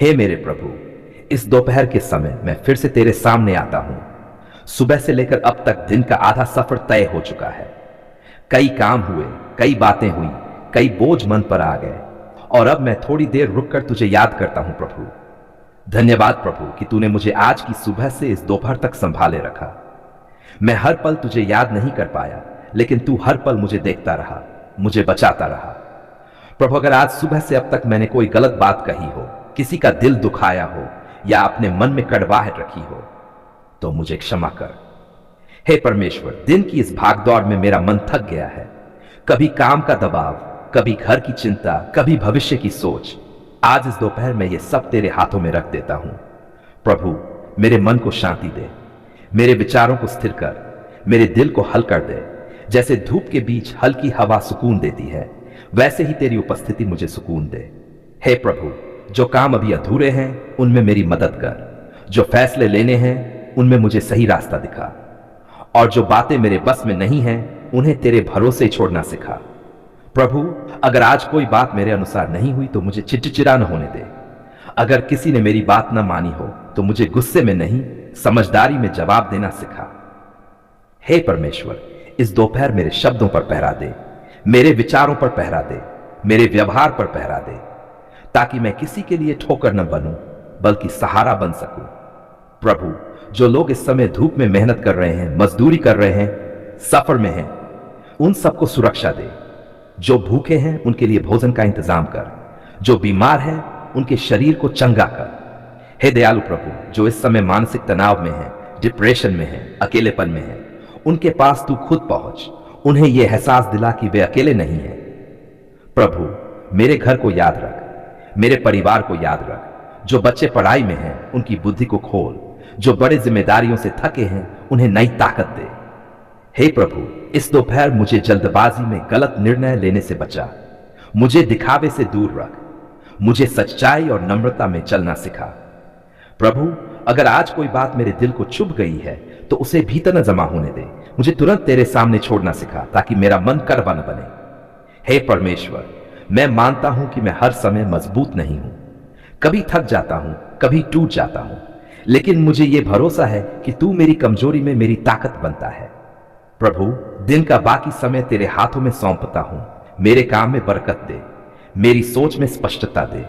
हे मेरे प्रभु, इस दोपहर के समय मैं फिर से तेरे सामने आता हूं। सुबह से लेकर अब तक दिन का आधा सफर तय हो चुका है। कई काम हुए, कई बातें हुई, कई बोझ मन पर आ गए और अब मैं थोड़ी देर रुककर तुझे याद करता हूं प्रभु। धन्यवाद प्रभु कि तूने मुझे आज की सुबह से इस दोपहर तक संभाले रखा। मैं हर पल तुझे याद नहीं कर पाया, लेकिन तू हर पल मुझे देखता रहा, मुझे बचाता रहा। प्रभु, अगर आज सुबह से अब तक मैंने कोई गलत बात कही हो, किसी का दिल दुखाया हो या अपने मन में कड़वाहट रखी हो, तो मुझे क्षमा कर। हे परमेश्वर, दिन की इस भागदौड़ में मेरा मन थक गया है। कभी काम का दबाव, कभी घर की चिंता, कभी भविष्य की सोच। आज इस दोपहर में ये सब तेरे हाथों में रख देता हूं। प्रभु, मेरे मन को शांति दे, मेरे विचारों को स्थिर कर, मेरे दिल को हल कर दे। जैसे धूप के बीच हल्की हवा सुकून देती है, वैसे ही तेरी उपस्थिति मुझे सुकून दे। हे प्रभु, जो काम अभी अधूरे हैं उनमें मेरी मदद कर, जो फैसले लेने हैं उनमें मुझे सही रास्ता दिखा, और जो बातें मेरे बस में नहीं हैं उन्हें तेरे भरोसे छोड़ना सिखा। प्रभु, अगर आज कोई बात मेरे अनुसार नहीं हुई तो मुझे चिड़चिड़ा न होने दे। अगर किसी ने मेरी बात न मानी हो तो मुझे गुस्से में नहीं, समझदारी में जवाब देना सिखा। हे परमेश्वर, इस दोपहर मेरे शब्दों पर पहरा दे, मेरे विचारों पर पहरा दे, मेरे व्यवहार पर पहरा दे, ताकि मैं किसी के लिए ठोकर न बनूं बल्कि सहारा बन सकूं। प्रभु, जो लोग इस समय धूप में मेहनत कर रहे हैं, मजदूरी कर रहे हैं, सफर में हैं, उन सबको सुरक्षा दे। जो भूखे हैं उनके लिए भोजन का इंतजाम कर, जो बीमार हैं उनके शरीर को चंगा कर। हे दयालु प्रभु, जो इस समय मानसिक तनाव में है, डिप्रेशन में है, अकेलेपन में है, उनके पास तू खुद पहुंच, उन्हें यह एहसास दिला कि वे अकेले नहीं हैं। प्रभु, मेरे घर को याद रख, मेरे परिवार को याद रख। जो बच्चे पढ़ाई में हैं उनकी बुद्धि को खोल, जो बड़े जिम्मेदारियों से थके हैं उन्हें नई ताकत दे। हे प्रभु, इस दोपहर मुझे जल्दबाजी में गलत निर्णय लेने से बचा, मुझे दिखावे से दूर रख, मुझे सच्चाई और नम्रता में चलना सिखा। प्रभु, अगर आज कोई बात मेरे दिल को चुभ गई है तो उसे भीतर न जमा होने दे, मुझे तुरंत तेरे सामने छोड़ना सिखा, ताकि मेरा मन कड़वा न बने। हे परमेश्वर, मैं मानता हूं कि मैं हर समय मजबूत नहीं हूं, कभी थक जाता हूं, कभी टूट जाता हूं, लेकिन मुझे यह भरोसा है कि तू मेरी कमजोरी में मेरी ताकत बनता है। प्रभु, दिन का बाकी समय तेरे हाथों में सौंपता हूं। मेरे काम में बरकत दे, मेरी सोच में स्पष्टता दे,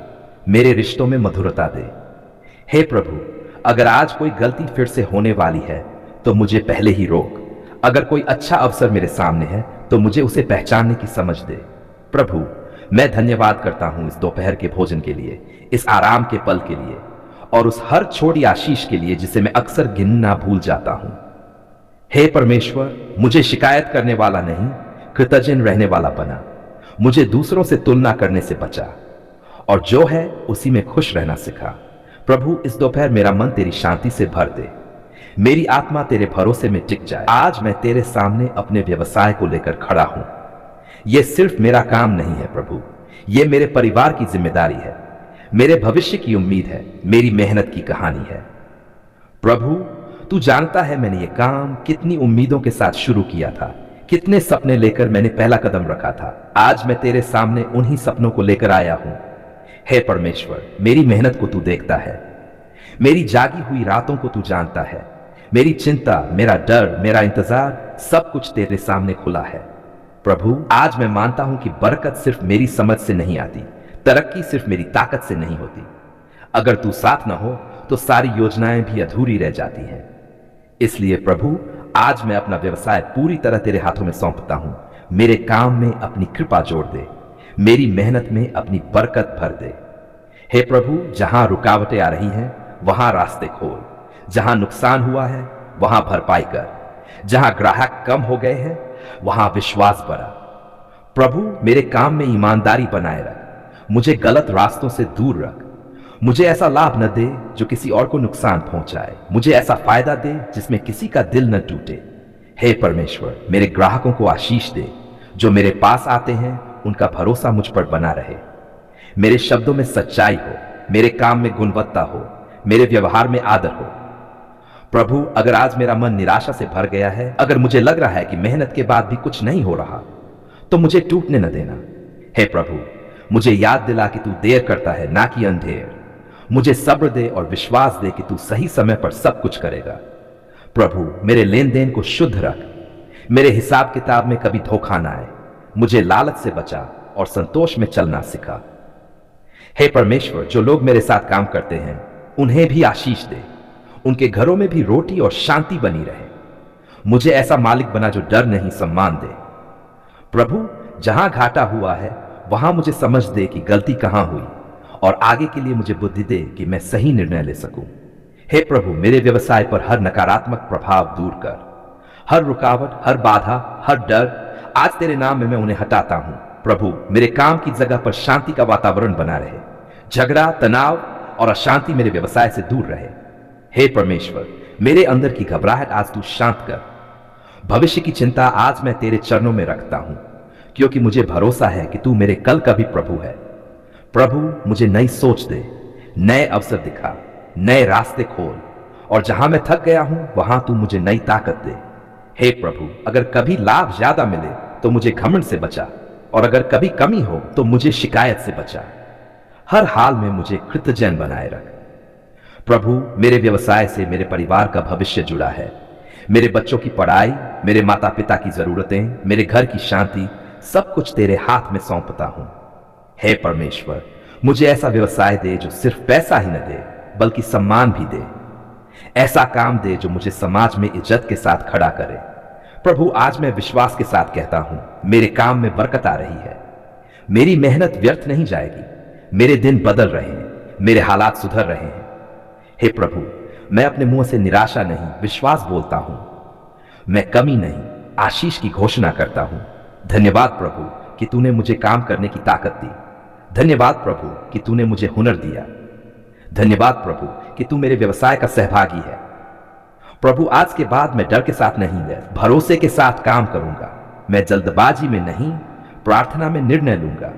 मेरे रिश्तों में मधुरता दे। हे प्रभु, अगर आज कोई गलती फिर से होने वाली है तो मुझे पहले ही रोक। अगर कोई अच्छा अवसर मेरे सामने है तो मुझे उसे पहचानने की समझ दे। प्रभु, मैं धन्यवाद करता हूं इस दोपहर के भोजन के लिए, इस आराम के पल के लिए और उस हर छोटी आशीष के लिए जिसे मैं अक्सर गिनना भूल जाता हूं। हे परमेश्वर, मुझे शिकायत करने वाला नहीं, कृतज्ञ रहने वाला बना। मुझे दूसरों से तुलना करने से बचा और जो है उसी में खुश रहना सिखा। प्रभु, इस दोपहर मेरा मन तेरी शांति से भर दे, मेरी आत्मा तेरे भरोसे में टिक जाए। आज मैं तेरे सामने अपने व्यवसाय को लेकर खड़ा हूं। यह सिर्फ मेरा काम नहीं है प्रभु, यह मेरे परिवार की जिम्मेदारी है, मेरे भविष्य की उम्मीद है, मेरी मेहनत की कहानी है। प्रभु, तू जानता है मैंने ये काम कितनी उम्मीदों के साथ शुरू किया था, कितने सपने लेकर मैंने पहला कदम रखा था। आज मैं तेरे सामने उन्हीं सपनों को लेकर आया हूं। हे परमेश्वर, मेरी मेहनत को तू देखता है, मेरी जागी हुई रातों को तू जानता है, मेरी चिंता, मेरा डर, मेरा इंतजार, सब कुछ तेरे सामने खुला है। प्रभु, आज मैं मानता हूं कि बरकत सिर्फ मेरी समझ से नहीं आती, तरक्की सिर्फ मेरी ताकत से नहीं होती। अगर तू साथ न हो तो सारी योजनाएं भी अधूरी रह जाती हैं। इसलिए प्रभु, आज मैं अपना व्यवसाय पूरी तरह तेरे हाथों में सौंपता हूं। मेरे काम में अपनी कृपा जोड़ दे, मेरी मेहनत में अपनी बरकत भर दे। हे प्रभु, जहां रुकावटें आ रही हैं वहां रास्ते खोल, जहां नुकसान हुआ है वहां भरपाई कर, जहां ग्राहक कम हो गए हैं वहां विश्वास बढ़ा। प्रभु, मेरे काम में ईमानदारी बनाए रख, मुझे गलत रास्तों से दूर रख। मुझे ऐसा लाभ न दे जो किसी और को नुकसान पहुंचाए, मुझे ऐसा फायदा दे जिसमें किसी का दिल न टूटे। हे परमेश्वर, मेरे ग्राहकों को आशीष दे, जो मेरे पास आते हैं उनका भरोसा मुझ पर बना रहे। मेरे शब्दों में सच्चाई हो, मेरे काम में गुणवत्ता हो, मेरे व्यवहार में आदर हो। प्रभु, अगर आज मेरा मन निराशा से भर गया है, अगर मुझे लग रहा है कि मेहनत के बाद भी कुछ नहीं हो रहा, तो मुझे टूटने न देना। हे प्रभु, मुझे याद दिला कि तू देर करता है ना कि अंधेर, मुझे सब्र दे और विश्वास दे कि तू सही समय पर सब कुछ करेगा। प्रभु, मेरे लेन देन को शुद्ध रख, मेरे हिसाब किताब में कभी धोखा ना आए। मुझे लालच से बचा और संतोष में चलना सिखा। हे परमेश्वर, जो लोग मेरे साथ काम करते हैं उन्हें भी आशीष दे, उनके घरों में भी रोटी और शांति बनी रहे। मुझे ऐसा मालिक बना जो डर नहीं, सम्मान दे। प्रभु, जहां घाटा हुआ है वहां मुझे समझ दे कि गलती कहां हुई, और आगे के लिए मुझे बुद्धि दे कि मैं सही निर्णय ले सकूं। हे प्रभु, मेरे व्यवसाय पर हर नकारात्मक प्रभाव दूर कर। हर रुकावट, हर बाधा, हर डर, आज तेरे नाम में मैं उन्हें हटाता हूं। प्रभु, मेरे काम की जगह पर शांति का वातावरण बना रहे। झगड़ा, तनाव और अशांति मेरे व्यवसाय से दूर रहे। हे परमेश्वर, मेरे अंदर की घबराहट आज तू शांत कर। भविष्य की चिंता आज मैं तेरे चरणों में रखता हूं, क्योंकि मुझे भरोसा है कि तू मेरे कल का भी प्रभु है। प्रभु, मुझे नई सोच दे, नए अवसर दिखा, नए रास्ते खोल, और जहां मैं थक गया हूं वहां तू मुझे नई ताकत दे। हे प्रभु, अगर कभी लाभ ज्यादा मिले तो मुझे घमंड से बचा, और अगर कभी कमी हो तो मुझे शिकायत से बचा। हर हाल में मुझे कृतजन बनाए रख। प्रभु, मेरे व्यवसाय से मेरे परिवार का भविष्य जुड़ा है। मेरे बच्चों की पढ़ाई, मेरे माता पिता की जरूरतें, मेरे घर की शांति, सब कुछ तेरे हाथ में सौंपता हूं। हे परमेश्वर, मुझे ऐसा व्यवसाय दे जो सिर्फ पैसा ही न दे बल्कि सम्मान भी दे। ऐसा काम दे जो मुझे समाज में इज्जत के साथ खड़ा करे। प्रभु, आज मैं विश्वास के साथ कहता हूं, मेरे काम में बरकत आ रही है। मेरी मेहनत व्यर्थ नहीं जाएगी। मेरे दिन बदल रहे हैं, मेरे हालात सुधर रहे हैं। हे प्रभु, मैं अपने मुंह से निराशा नहीं, विश्वास बोलता हूं। मैं कमी नहीं, आशीष की घोषणा करता हूं। धन्यवाद प्रभु कि तूने मुझे काम करने की ताकत दी। धन्यवाद प्रभु कि तूने मुझे हुनर दिया। धन्यवाद प्रभु कि तू मेरे व्यवसाय का सहभागी है। प्रभु, आज के बाद मैं डर के साथ नहीं, भरोसे के साथ काम करूंगा। मैं जल्दबाजी में नहीं, प्रार्थना में निर्णय लूंगा।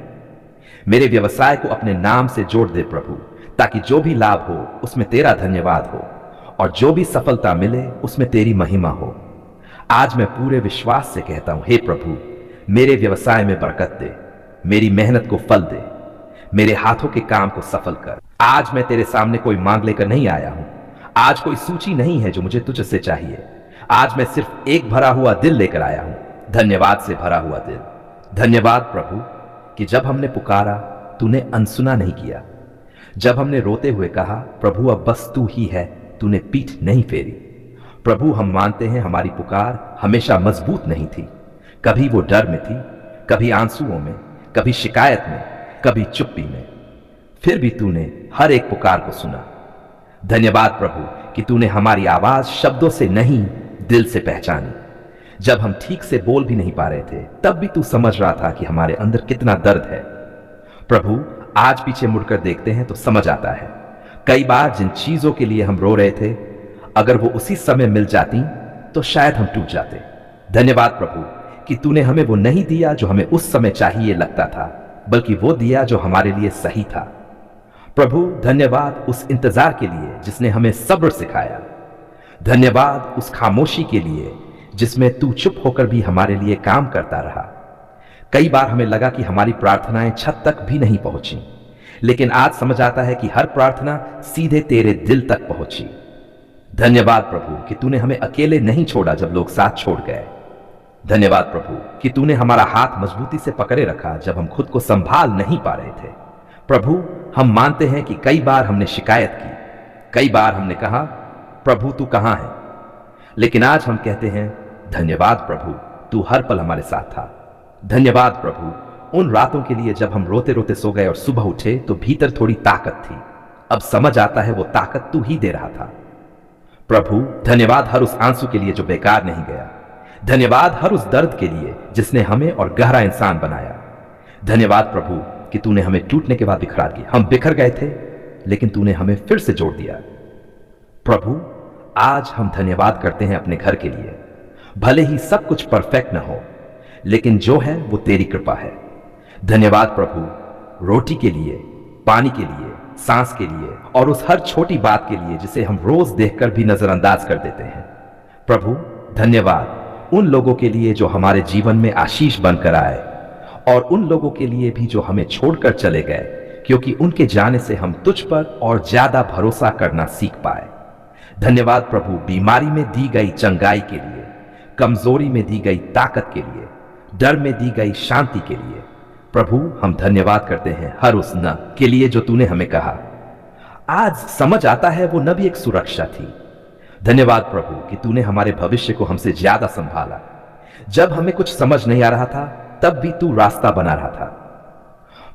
मेरे व्यवसाय को अपने नाम से जोड़ दे प्रभु, ताकि जो भी लाभ हो उसमें तेरा धन्यवाद हो, और जो भी सफलता मिले उसमें तेरी महिमा हो। आज मैं पूरे विश्वास से कहता हूं, हे प्रभु, मेरे व्यवसाय में बरकत दे, मेरी मेहनत को फल दे, मेरे हाथों के काम को सफल कर। आज मैं तेरे सामने कोई मांग लेकर नहीं आया हूं। आज कोई सूची नहीं है जो मुझे तुझसे चाहिए। आज मैं सिर्फ एक भरा हुआ दिल लेकर आया हूं, धन्यवाद से भरा हुआ दिल। धन्यवाद प्रभु कि जब हमने पुकारा तूने अनसुना नहीं किया। जब हमने रोते हुए कहा, प्रभु अब बस तू ही है, तूने पीठ नहीं फेरी। प्रभु, हम मानते हैं हमारी पुकार हमेशा मजबूत नहीं थी। कभी वो डर में थी, कभी आंसुओं में, कभी शिकायत में, कभी चुप्पी में। फिर भी तूने हर एक पुकार को सुना। धन्यवाद प्रभु कि तूने हमारी आवाज शब्दों से नहीं, दिल से पहचानी। जब हम ठीक से बोल भी नहीं पा रहे थे तब भी तू समझ रहा था कि हमारे अंदर कितना दर्द है। प्रभु, आज पीछे मुड़कर देखते हैं तो समझ आता है, कई बार जिन चीजों के लिए हम रो रहे थे, अगर वो उसी समय मिल जाती तो शायद हम टूट जाते। धन्यवाद प्रभु कि तूने हमें वो नहीं दिया जो हमें उस समय चाहिए लगता था, बल्कि वो दिया जो हमारे लिए सही था। प्रभु, धन्यवाद उस इंतजार के लिए जिसने हमें सब्र सिखाया। धन्यवाद उस खामोशी के लिए जिसमें तू चुप होकर भी हमारे लिए काम करता रहा। कई बार हमें लगा कि हमारी प्रार्थनाएं छत तक भी नहीं पहुंची, लेकिन आज समझ आता है कि हर प्रार्थना सीधे तेरे दिल तक पहुंची। धन्यवाद प्रभु कि तूने हमें अकेले नहीं छोड़ा जब लोग साथ छोड़ गए। धन्यवाद प्रभु कि तूने हमारा हाथ मजबूती से पकड़े रखा जब हम खुद को संभाल नहीं पा रहे थे। प्रभु, हम मानते हैं कि कई बार हमने शिकायत की, कई बार हमने कहा, प्रभु तू कहां है? लेकिन आज हम कहते हैं, धन्यवाद प्रभु, तू हर पल हमारे साथ था। धन्यवाद प्रभु उन रातों के लिए जब हम रोते रोते सो गए और सुबह उठे तो भीतर थोड़ी ताकत थी। अब समझ आता है वो ताकत तू ही दे रहा था। प्रभु, धन्यवाद हर उस आंसू के लिए जो बेकार नहीं गया। धन्यवाद हर उस दर्द के लिए जिसने हमें और गहरा इंसान बनाया। धन्यवाद प्रभु कि तूने हमें टूटने के बाद बिखरा दिया। हम बिखर गए थे लेकिन तूने हमें फिर से जोड़ दिया। प्रभु, आज हम धन्यवाद करते हैं अपने घर के लिए। भले ही सब कुछ परफेक्ट न हो, लेकिन जो है वो तेरी कृपा है। धन्यवाद प्रभु रोटी के लिए, पानी के लिए, सांस के लिए और उस हर छोटी बात के लिए जिसे हम रोज देखकर भी नजरअंदाज कर देते हैं। प्रभु, धन्यवाद उन लोगों के लिए जो हमारे जीवन में आशीष बनकर आए और उन लोगों के लिए भी जो हमें छोड़कर चले गए, क्योंकि उनके जाने से हम तुझ पर और ज्यादा भरोसा करना सीख पाए। धन्यवाद प्रभु बीमारी में दी गई चंगाई के लिए, कमजोरी में दी गई ताकत के लिए, डर में दी गई शांति के लिए। प्रभु हम धन्यवाद करते हैं हर उस न के लिए जो तूने हमें कहा। आज समझ आता है वो न भी एक सुरक्षा थी। धन्यवाद प्रभु कि तूने हमारे भविष्य को हमसे ज्यादा संभाला। जब हमें कुछ समझ नहीं आ रहा था तब भी तू रास्ता बना रहा था।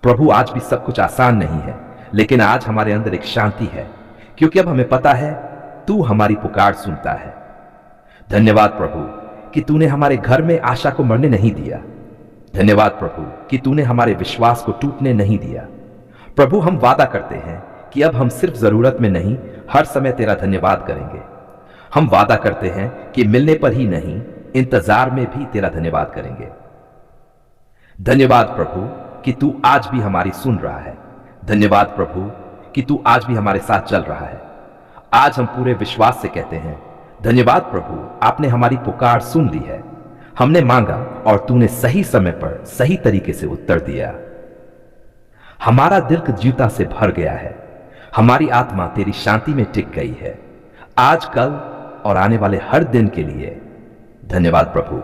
प्रभु आज भी सब कुछ आसान नहीं है, लेकिन आज हमारे अंदर एक शांति है, क्योंकि अब हमें पता है तू हमारी पुकार सुनता है। धन्यवाद प्रभु कि तूने हमारे घर में आशा को मरने नहीं दिया। धन्यवाद प्रभु कि तूने हमारे विश्वास को टूटने नहीं दिया। प्रभु हम वादा करते हैं कि अब हम सिर्फ जरूरत में नहीं, हर समय तेरा धन्यवाद करेंगे। हम वादा करते हैं कि मिलने पर ही नहीं, इंतजार में भी तेरा धन्यवाद करेंगे। धन्यवाद प्रभु कि तू आज भी हमारी सुन रहा है। धन्यवाद प्रभु कि तू आज भी हमारे साथ चल रहा है। आज हम पूरे विश्वास से कहते हैं धन्यवाद प्रभु, आपने हमारी पुकार सुन ली है। हमने मांगा और तूने सही समय पर सही तरीके से उत्तर दिया। हमारा दिल जीवता से भर गया है। हमारी आत्मा तेरी शांति में टिक गई है। आज, कल और आने वाले हर दिन के लिए धन्यवाद प्रभु।